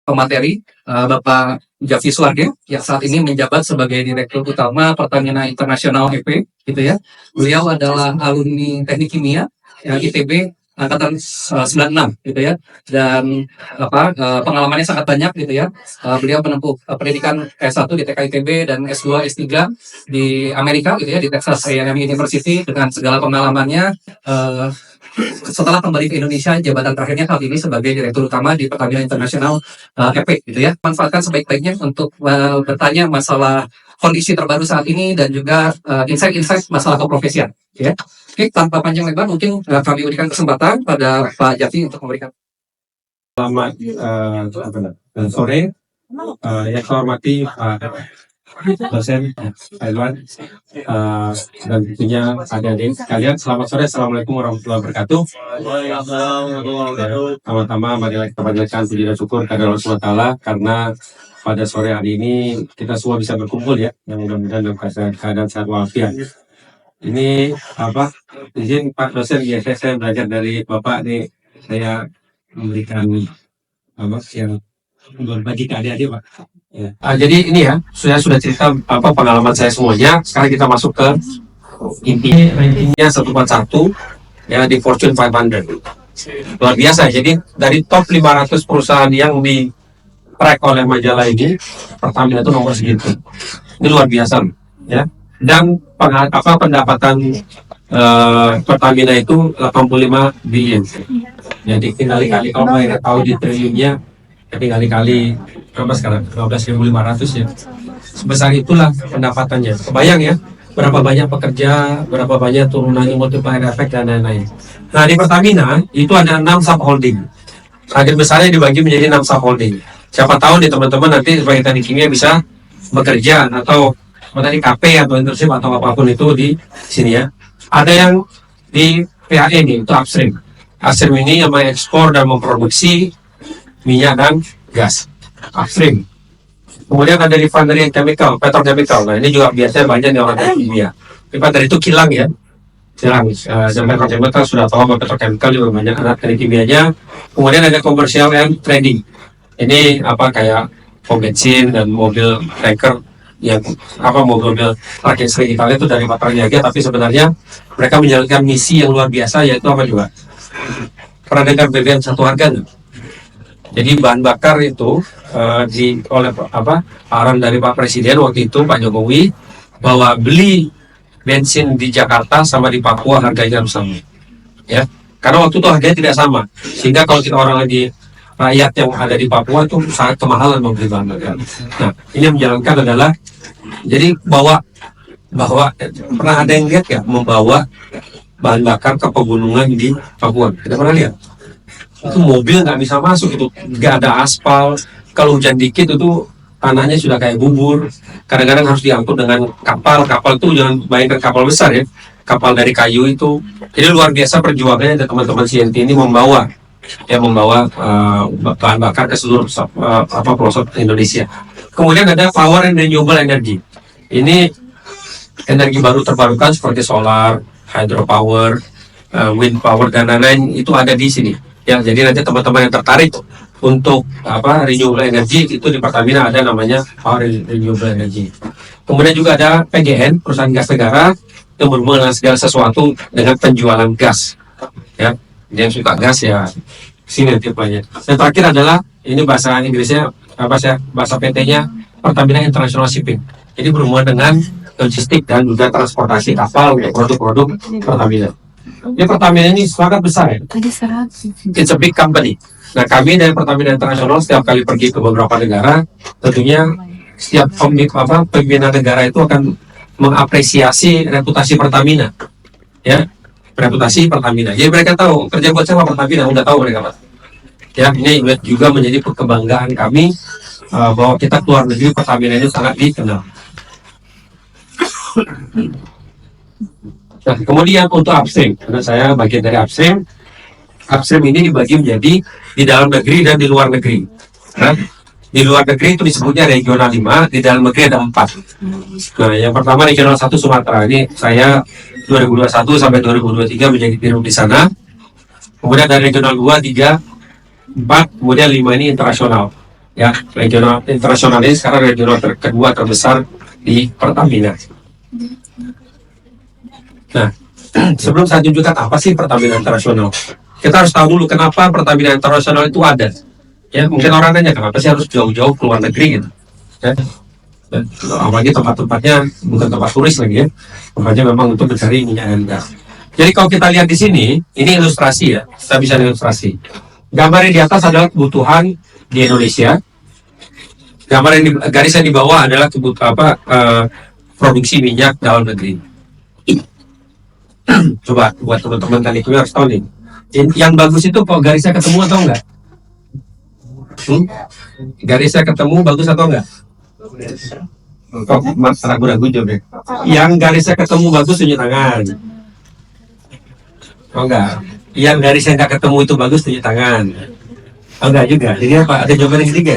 pemateri Bapak Jafi Suwardi yang saat ini menjabat sebagai Direktur Utama Pertamina International EP, gitu ya. Beliau adalah alumni Teknik Kimia ITB angkatan 96 gitu ya, dan pengalamannya sangat banyak gitu ya. Beliau menempuh pendidikan S1 di TK ITB dan S2 S3 di Amerika gitu ya, di Texas A&M University. Dengan segala pengalamannya, setelah kembali ke Indonesia, jabatan terakhirnya kali ini sebagai Direktur Utama di Pertamina International EP gitu ya. Manfaatkan sebaik-baiknya untuk bertanya masalah kondisi terbaru saat ini dan juga insight-insight masalah keprofesian ya. Oke, tanpa panjang lebar mungkin kami berikan kesempatan pada Pak Jafi untuk memberikan. Selamat sore, yang saya hormati dosen Pak dan tentunya adik-adik sekalian. Selamat sore, assalamualaikum warahmatullahi wabarakatuh. Pertama-tama marilah kita panjatkan puji dan syukur kepada Allah SWT karena pada sore hari ini kita semua bisa berkumpul ya, yang mudah-mudahan dalam keadaan sehat walafiat. Ini izin Pak dosen, ya saya belajar dari Bapak nih, saya memberikan yang berbagi ke adik-adik Pak. Ya. Jadi ini ya, saya sudah cerita pengalaman saya semuanya. Sekarang kita masuk ke inti rankingnya 141 ya di Fortune 500. Luar biasa. Jadi dari top 500 perusahaan yang di track oleh majalah ini, Pertamina itu nomor segitu. Ini luar biasa ya. Dan pendapatan Pertamina itu 85 billion. Jadi tinggal-kali kalau mereka tahu di triliunnya, tinggal-kali berapa sekarang? 12.500 ya. Sebesar itulah pendapatannya. Kebayang ya, berapa banyak pekerja, berapa banyak turunannya, multiplier effect dan lain-lain. Nah di Pertamina itu ada 6 subholding. Agen besarnya dibagi menjadi 6 subholding. Siapa tahu nih teman-teman nanti sebagai teknik kimia bisa bekerja atau tadi KP atau internship atau apapun itu di sini ya. Ada yang di PAE nih, itu upstream. Upstream ini yang mengekspor dan memproduksi minyak dan gas. Upstream. Kemudian ada refinery and chemical, petrochemical. Nah ini juga biasanya banyak di orang kimia. Refinery itu kilang ya. Kilang. Dan petrochemical sudah tahu bahwa petrochemical juga banyak anak teknik kimianya. Kemudian ada commercial and trading. Ini kayak pom bensin dan mobil tanker yang mobil truk yang sering kita lihat itu dari Patra Niaga, tapi sebenarnya mereka menjalankan misi yang luar biasa, yaitu juga pernah dengar BBM satu harga nggak? Jadi bahan bakar itu oleh arahan dari Pak Presiden waktu itu Pak Jokowi bahwa beli bensin di Jakarta sama di Papua harganya harus sama ya, karena waktu itu harganya tidak sama, sehingga kalau kita orang lagi rakyat yang ada di Papua itu sangat kemahalan membeli bahan bakar. Nah ini yang menjalankan adalah jadi bahwa pernah ada yang lihat ya membawa bahan bakar ke pegunungan di Papua? Kita pernah lihat? Itu mobil nggak bisa masuk, itu nggak ada aspal. Kalau hujan dikit itu tanahnya sudah kayak bubur. Kadang-kadang harus diangkut dengan kapal itu jangan bayangkan kapal besar ya, kapal dari kayu itu. Jadi luar biasa perjuangannya dari teman-teman CNT ini membawa bahan bakar ke seluruh pelosok Indonesia. Kemudian ada power and renewable energy. Ini energi baru terbarukan seperti solar, hydropower, wind power dan lain-lain itu ada di sini. Ya, jadi nanti teman-teman yang tertarik untuk renewable energy itu di Pertamina ada namanya power and renewable energy. Kemudian juga ada PGN, perusahaan gas negara yang berhubungan dengan segala sesuatu dengan penjualan gas. Ya, yang suka gas ya sini tipenya. Dan terakhir adalah ini bahasa Inggrisnya bahasa PT-nya Pertamina International Shipping. Jadi berhubungan dengan logistik dan juga transportasi kapal untuk produk-produk Pertamina. Ini Pertamina ini sangat besar ya. It's a big company. Nah kami dari Pertamina International setiap kali pergi ke beberapa negara, tentunya setiap pembina negara itu akan mengapresiasi reputasi Pertamina. Ya, reputasi Pertamina. Jadi mereka tahu kerja buat siapa Pertamina, udah tahu mereka Pak. Ya, ini juga menjadi kebanggaan kami bahwa kita keluar negeri Pertamina ini sangat dikenal. Nah, kemudian untuk upstream, karena saya bagian dari upstream ini dibagi menjadi di dalam negeri dan di luar negeri. Nah, di luar negeri itu disebutnya regional 5, di dalam negeri ada 4. Nah, yang pertama regional 1 Sumatera. Ini saya 2021 sampai 2023 menjadi biru di sana. Kemudian dari regional 2, 3, 4, kemudian 5 ini internasional. Ya, regional internasional ini sekarang regional kedua terbesar di Pertamina. Nah, sebelum saya tunjukkan apa sih Pertamina Internasional, kita harus tahu dulu kenapa Pertamina Internasional itu ada. Ya, mungkin orang nanya kenapa sih harus jauh-jauh ke luar negeri gitu. Ya. Dan apalagi tempat-tempatnya bukan tempat turis lagi ya, tempatnya memang untuk mencari minyak dan gas. Jadi kalau kita lihat di sini, ini ilustrasi ya, kita bisa ilustrasi. Gambar yang di atas adalah kebutuhan di Indonesia. Gambar yang garis yang di bawah adalah kebutuhan produksi minyak dalam negeri. Coba buat teman-teman tadi harus tahu nih, yang bagus itu kok garisnya ketemu atau enggak? Garisnya ketemu bagus atau enggak? Kok mas ragu-ragu jawab deh. Yang garisnya ketemu bagus tunjuk tangan. Oh enggak. Yang garisnya enggak ketemu itu bagus tunjuk tangan. Oh enggak juga. Jadi apa? Ada jawaban yang ketiga?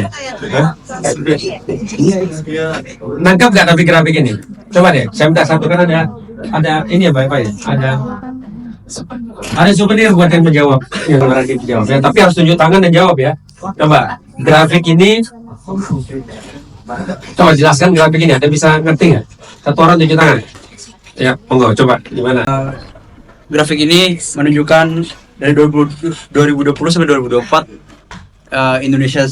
Nangkap nggak tapi grafik ini? Coba deh. Saya minta satu kan ada ini ya Pak ya. Ada souvenir buat yang menjawab. Yang lagi menjawab. Ya, tapi harus tunjuk tangan dan jawab ya. Coba grafik ini. Coba jelaskan grafik ini. Ada bisa ngerti nggak? Satu orang tunjuk tangan. Ya, monggo. Coba gimana? Grafik ini menunjukkan dari 2020 sampai 2024 Indonesia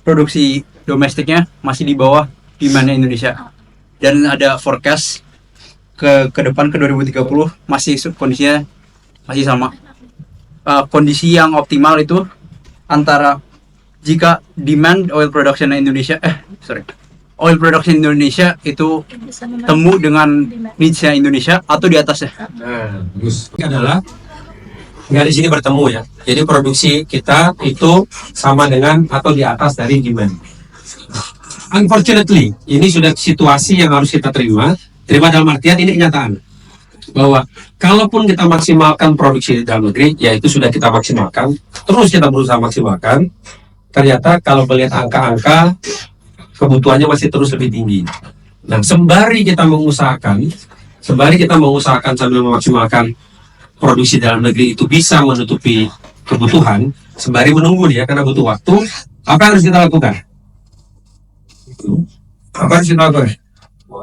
produksi domestiknya masih di bawah demand Indonesia, dan ada forecast ke depan ke 2030 masih kondisinya masih sama. Kondisi yang optimal itu antara jika demand oil production Indonesia itu temu dengan needs-nya Indonesia atau di atasnya. Bagus. Ini adalah garis ini bertemu ya. Jadi produksi kita itu sama dengan atau di atas dari demand. Unfortunately, ini sudah situasi yang harus kita terima. Terima dalam artian ini kenyataan. Bahwa kalaupun kita maksimalkan produksi di dalam negeri, ya itu sudah kita maksimalkan. Terus kita berusaha maksimalkan. Ternyata kalau melihat angka-angka, kebutuhannya masih terus lebih tinggi. Nah, sembari kita mengusahakan sambil memaksimalkan produksi dalam negeri itu bisa menutupi kebutuhan, sembari menunggu dia karena butuh waktu, apa yang harus kita lakukan?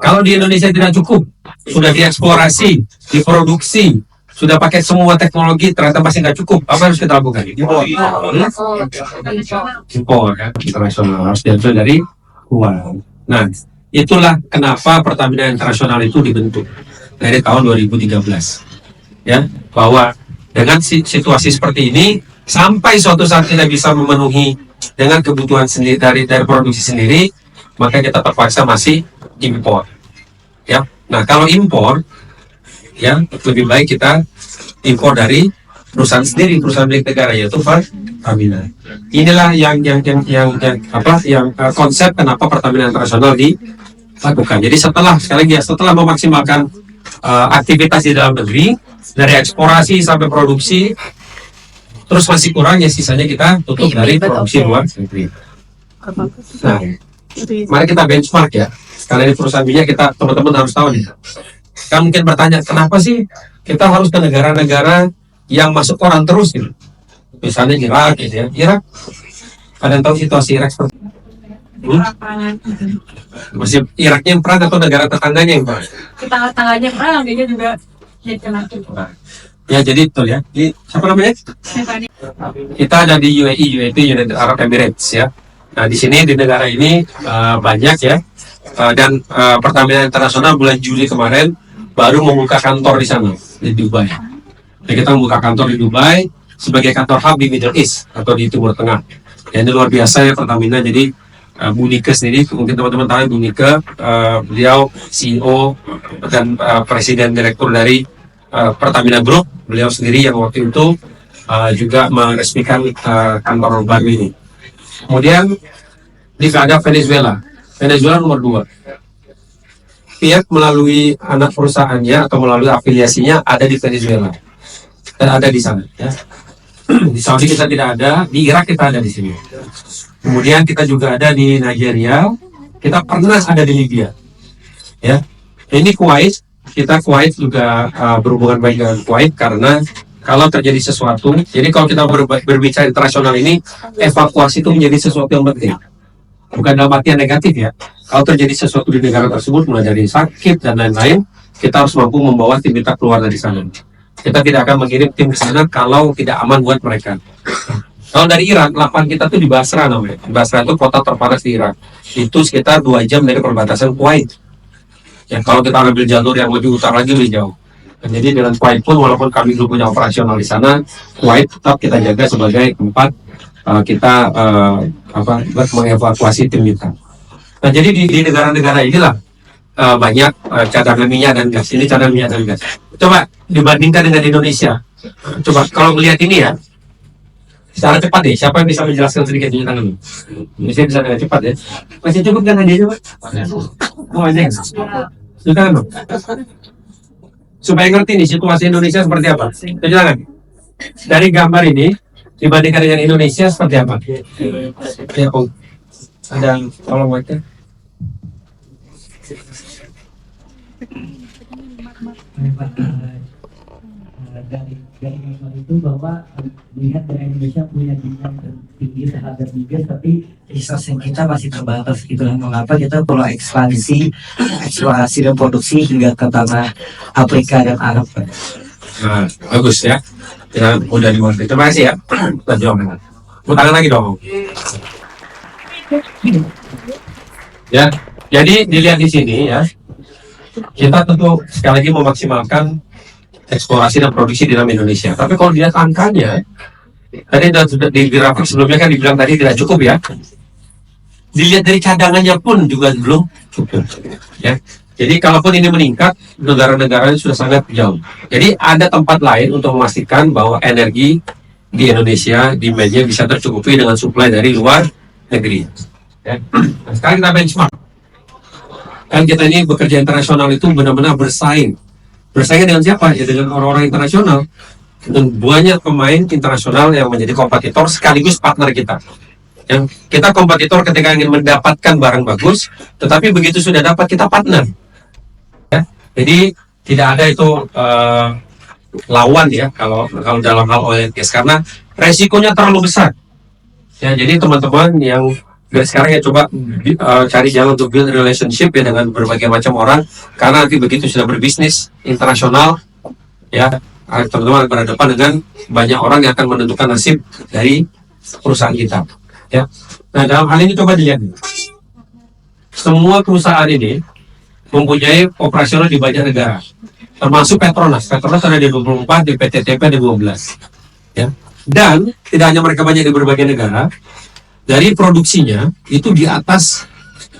Kalau di Indonesia tidak cukup, sudah dieksplorasi, diproduksi, sudah pakai semua teknologi, ternyata masih nggak cukup, apa yang harus kita lakukan? Impor kan, internasional harus diambil dari luar. Nah, itulah kenapa Pertamina Internasional itu dibentuk dari tahun 2013. Ya, bahwa dengan situasi seperti ini sampai suatu saat kita bisa memenuhi dengan kebutuhan sendiri dari produksi sendiri, maka kita terpaksa masih impor. Ya, nah kalau impor, ya lebih baik kita impor dari perusahaan sendiri, perusahaan milik negara yaitu Pertamina. Inilah yang konsep kenapa Pertamina Internasional dilakukan. Jadi setelah memaksimalkan aktivitas di dalam negeri, dari eksplorasi sampai produksi, terus masih kurang ya sisanya kita tutup dari produksi luar negeri. Nah, mari kita benchmark ya. Sekali di perusahaan minyak kita teman-teman harus tahu nih. Kan mungkin bertanya kenapa sih kita harus ke negara-negara yang masuk koran terus gitu. Misalnya Irak gitu ya. Irak, kalian tahu situasi Irak seperti masih Iraknya yang perang atau negara tetangganya yang perang? Tetangganya perang, dia juga jadi kena. Ya jadi betul ya. Siapa namanya? Kita ada di UAE, United Arab Emirates ya. Nah di sini di negara ini banyak ya. Dan Pertamina Internasional bulan Juli kemarin baru membuka kantor di sana di Dubai. Jadi kita membuka kantor di Dubai sebagai kantor hub di Middle East atau di Timur Tengah. Ya, ini luar biasa ya Pertamina. Jadi Bu Nike sendiri, mungkin teman-teman tahu Bu Nike, beliau CEO dan presiden direktur dari Pertamina Group, beliau sendiri yang waktu itu juga meresmikan kantor baru ini. Kemudian ada Venezuela nomor 2. Pihak melalui anak perusahaannya atau melalui afiliasinya ada di Venezuela dan ada di sana. Ya. Di Saudi kita tidak ada, di Irak kita ada di sini. Kemudian kita juga ada di Nigeria, kita pernah ada di Libya. Ya, ini Kuwait, Kuwait juga berhubungan baik dengan Kuwait karena kalau terjadi sesuatu, jadi kalau kita berbicara internasional ini, evakuasi itu menjadi sesuatu yang penting. bukan dalam artian negatif ya. Kalau terjadi sesuatu di negara tersebut, mulai dari sakit dan lain-lain, kita harus mampu membawa tim kita keluar dari sana. Kita tidak akan mengirim tim ke sana kalau tidak aman buat mereka. Kalau dari Irak, 8 kita tuh di Basra namanya. Basra itu kota terpanas di Irak. Itu sekitar 2 jam dari perbatasan Kuwait. Ya, kalau kita ambil jalur yang lebih utara lagi lebih jauh. Dan jadi dengan Kuwait pun, walaupun kami belum punya operasional di sana, Kuwait tetap kita jaga sebagai tempat kita buat mengevakuasi tim kita. Nah, jadi di negara-negara inilah banyak cadangan minyak dan gas. Ini cadangan minyak dan gas. Coba dibandingkan dengan Indonesia. Coba kalau melihat ini ya, secara cepat deh, siapa yang bisa menjelaskan sedikit di tangan lu? Bisa dengan cepat ya. Masih cukup kan hadiah coba? Oh, ada yang sudah kan? Supaya ngerti nih situasi Indonesia seperti apa. Silakan. Dari gambar ini dibandingkan dengan Indonesia seperti apa? Ya, Om. Ada yang tolong baca. dari memang itu bahwa melihat dari Indonesia punya demand tinggi terhadap migas, tapi resource kita masih terbatas gitu. Mengapa kita perlu ekspansi, eksplorasi dan produksi hingga ke tanah Afrika dan Arab. Nah, bagus ya. Kita udah dimengerti. Terima kasih ya. Kita jawab. Tangan lagi dong. Ya, jadi dilihat di sini ya. Kita tentu sekali lagi memaksimalkan eksplorasi dan produksi di dalam Indonesia. Tapi kalau dilihat angkanya, tadi sudah di grafik sebelumnya kan dibilang tadi tidak cukup ya. Dilihat dari cadangannya pun juga belum cukup. Ya. Jadi kalaupun ini meningkat, negara-negara sudah sangat jauh. Jadi ada tempat lain untuk memastikan bahwa energi di Indonesia demand-nya bisa tercukupi dengan supply dari luar negeri. Ya. Nah, sekarang kita benchmark. Kan kita ini bekerja internasional itu benar-benar bersaing. Bersaing dengan siapa? Ya dengan orang-orang internasional. Dan banyak pemain internasional yang menjadi kompetitor sekaligus partner kita. Yang kita kompetitor ketika ingin mendapatkan barang bagus, tetapi begitu sudah dapat kita partner. Ya? Jadi tidak ada itu lawan ya kalau dalam hal oil and gas, karena resikonya terlalu besar. Ya, jadi teman-teman yang sekarang ya coba cari jalan untuk build relationship ya dengan berbagai macam orang, karena nanti begitu sudah berbisnis internasional ya teman-teman berhadapan dengan banyak orang yang akan menentukan nasib dari perusahaan kita ya. Nah, dalam hal ini coba dilihat, semua perusahaan ini mempunyai operasional di banyak negara, termasuk Petronas ada di 24, di PTTP ada 12 ya. Dan tidak hanya mereka banyak di berbagai negara, dari produksinya itu di atas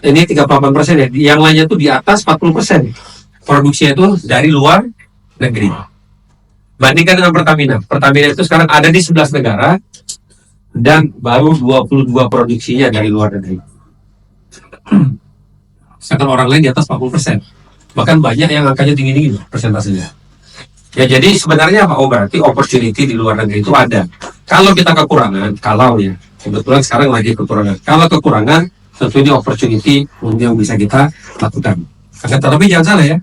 ini 38% ya, yang lainnya itu di atas 40%. Produksinya itu dari luar negeri. Bandingkan dengan Pertamina itu sekarang ada di 11 negara dan baru 22 produksinya dari luar negeri. Sedangkan orang lain di atas 40%. Bahkan banyak yang angkanya tinggi-tinggi persentasenya. Ya, jadi sebenarnya apa? Oh, berarti opportunity di luar negeri itu ada. Kalau kita kekurangan, kebetulan sekarang lagi kekurangan. Kalau kekurangan, tentu ini opportunity yang bisa kita lakukan. Tetapi jangan salah ya,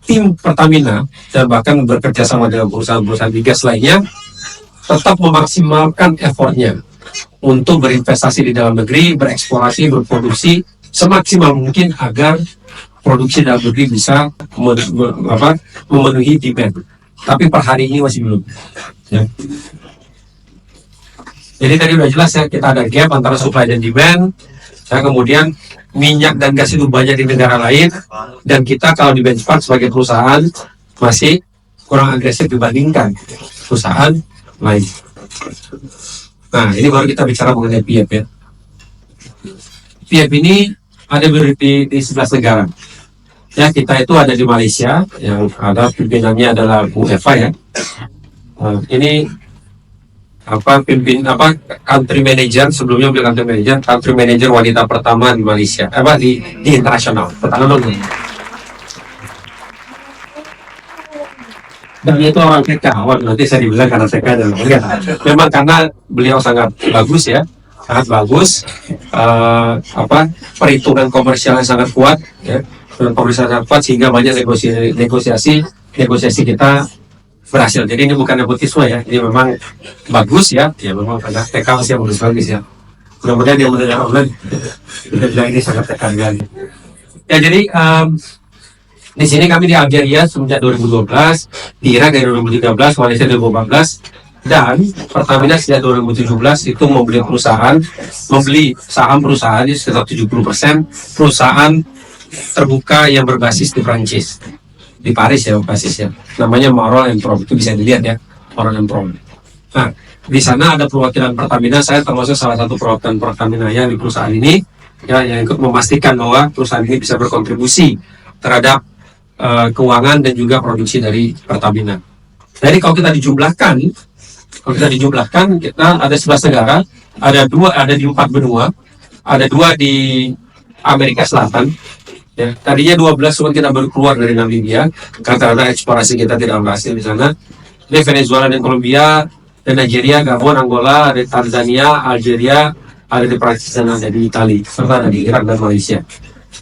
tim Pertamina dan bahkan bekerja sama dengan perusahaan-perusahaan migas lainnya tetap memaksimalkan effortnya untuk berinvestasi di dalam negeri, bereksplorasi, berproduksi semaksimal mungkin agar produksi dalam negeri bisa memenuhi demand. Tapi per hari ini masih belum. Ya. Jadi tadi udah jelas ya, kita ada gap antara supply dan demand. Ya, kemudian minyak dan gas itu banyak di negara lain, dan kita kalau di benchmark sebagai perusahaan masih kurang agresif dibandingkan perusahaan lain. Nah, ini baru kita bicara mengenai PIEP ya. PIEP ini ada di 11 negara. Ya, kita itu ada di Malaysia, yang ada pimpinannya adalah Bu Eva ya. Ini country manager, sebelumnya beliau country manager wanita pertama di Malaysia, di internasional. Pertama dulu. Dan itu orang TK, nanti saya dibilang karena TK dan enggak. Memang karena beliau sangat bagus ya, perhitungan komersialnya sangat kuat ya, sehingga banyak negosiasi kita berhasil. Jadi ini bukan nepotisme ya, ini memang bagus ya, memang karena TK masih yang bagus ya. Mudah-mudahan dia mendengar online. Kita bilang ini sangat tekan sekali. Ya jadi di sini kami di Algeria semenjak 2012, di Irak dari 2013, Malaysia 2014, dan Pertamina sejak 2017 itu membeli saham perusahaan di sekitar 70% perusahaan terbuka yang berbasis di Prancis, di Paris ya basisnya. Namanya Marol & Prom, itu bisa dilihat ya, Marol & Prom. Nah, di sana ada perwakilan Pertamina, saya termasuk salah satu perwakilan Pertamina yang di perusahaan ini, ya, yang ikut memastikan bahwa perusahaan ini bisa berkontribusi terhadap keuangan dan juga produksi dari Pertamina. Jadi kalau kita dijumlahkan, kita ada 11 negara, ada di 4 benua, ada 2 di Amerika Selatan. Ya, tadinya 12 cuma kita baru keluar dari Namibia karena eksplorasi kita tidak berhasil di sana. Di Venezuela dan Kolombia, dan Nigeria, Gabon, Angola, ada Tanzania, Algeria, ada di Prancis dan ada di Italia, serta ada di Irak dan Malaysia.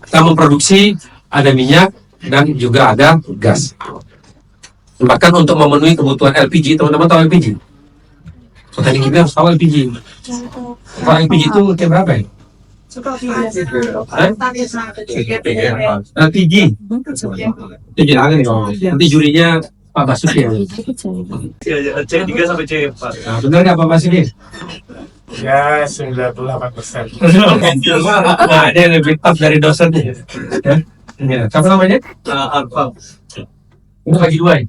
Kita memproduksi ada minyak dan juga ada gas. Bahkan untuk memenuhi kebutuhan LPG, teman-teman tahu LPG? Petani kimia harus tahu LPG. Kalau LPG itu kayak berapa ya? LPG. Itu jangan nih, nanti jurinya Pak Basuki ya. C3 sampai C4. Nah, benar nggak Pak Basuki? Ya, 98%. Nah, dia lebih top dari dosennya. Ya. Ya. Siapa namanya? Alfa. Udah bagi 2 ya?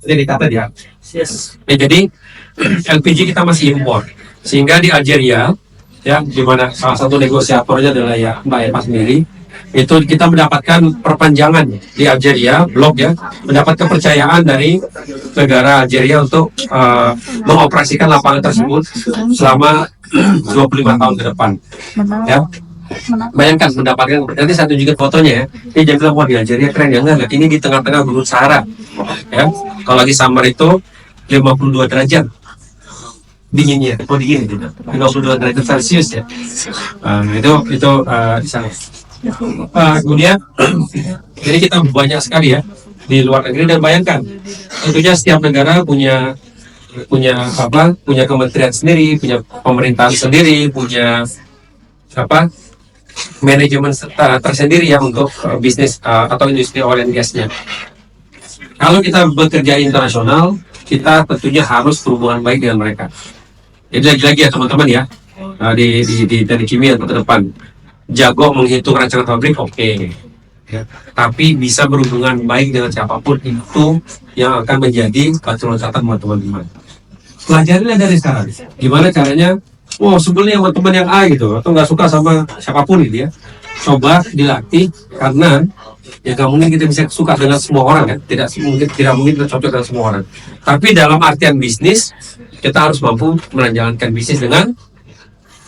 Jadi kata dia. Yes. Ya, jadi LPG kita masih impor, sehingga di Algeria, ya, di mana salah satu negosiatornya adalah ya Mbak Eva sendiri, itu kita mendapatkan perpanjangan di Algeria, blok ya, mendapat kepercayaan dari negara Algeria untuk mengoperasikan lapangan tersebut selama 25 tahun ke depan. Ya. Bayangkan mendapatkan, nanti saya tunjukin fotonya ya. Ini jangan bilang wah di Algeria keren ya, enggak, ini di tengah-tengah Gunung Sahara. Ya, kalau lagi summer itu 52 derajat dinginnya, dingin gitu, 52 derajat Celcius ya. Itu di sana. Kemudian jadi kita banyak sekali ya di luar negeri, dan bayangkan tentunya setiap negara punya kementerian sendiri, punya pemerintahan sendiri, punya manajemen tersendiri ya untuk bisnis atau industri oil and gasnya. Kalau kita bekerja internasional, kita tentunya harus berhubungan baik dengan mereka. Jadi lagi-lagi ya teman-teman ya, di teknik kimia ke depan, jago menghitung rancangan pabrik, oke. Ya. Tapi bisa berhubungan baik dengan siapapun, itu yang akan menjadi batu loncatan buat teman-teman. Pelajarilah dari sekarang. Gimana caranya? Wow, sebelumnya sama teman yang A gitu, atau nggak suka sama siapapun gitu ya. Coba dilatih, karena ya nggak mungkin kita bisa suka dengan semua orang kan, tidak mungkin kita cocok dengan semua orang. Tapi dalam artian bisnis, kita harus mampu menjalankan bisnis dengan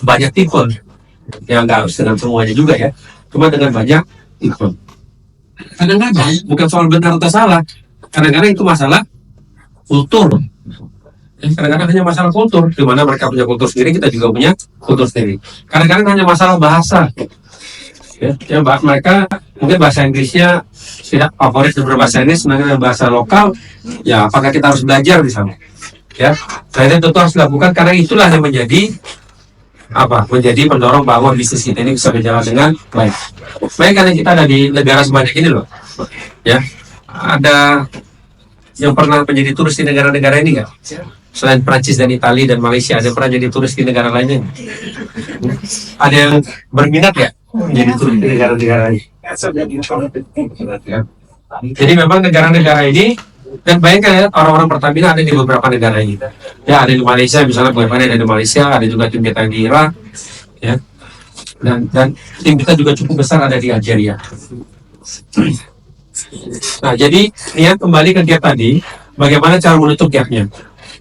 banyak tipe. Ya nggak harus dengan semuanya juga ya, cuma dengan banyak tipe. Kadang-kadang bukan soal benar atau salah, kadang-kadang itu masalah kultur. Kadang-kadang hanya masalah kultur, di mana mereka punya kultur sendiri, kita juga punya kultur sendiri. Kadang-kadang hanya masalah bahasa. Ya, mereka mungkin bahasa Inggrisnya tidak favorit berbahasa Inggris, sedangkan bahasa lokal, ya apakah kita harus belajar di sana? Ya, nah itu tentu harus dilakukan, karena itulah yang menjadi pendorong bahwa bisnis kita ini bisa berjalan dengan baik. Baik, karena kita ada di negara sebanyak ini loh. Ya, ada yang pernah menjadi turis di negara-negara ini nggak? Selain Prancis dan Italia dan Malaysia, ada yang pernah jadi turis di negara lainnya? Ada yang berminat ya menjadi turis di negara-negara ini? Jadi memang negara-negara ini, dan bayangkan ya, orang-orang Pertamina ada di beberapa negara ini. Ya, ada di Malaysia, misalnya Pertamina ada di Malaysia, ada juga tim kita di Irak, ya. Dan tim kita juga cukup besar ada di Algeria. Nah, jadi lihat kembali ke gap tadi, bagaimana cara menutup gapnya.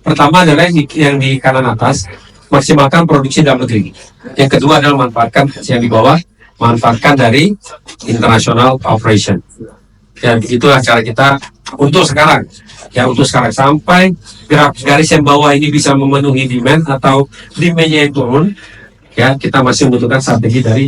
Pertama adalah yang di kanan atas, maksimalkan produksi dalam negeri. Yang kedua adalah manfaatkan yang di bawah, manfaatkan dari international operation. Ya, itulah cara kita untuk sekarang. Ya, untuk sekarang sampai garis yang bawah ini bisa memenuhi demand atau demand-nya yang turun, ya kita masih membutuhkan strategi dari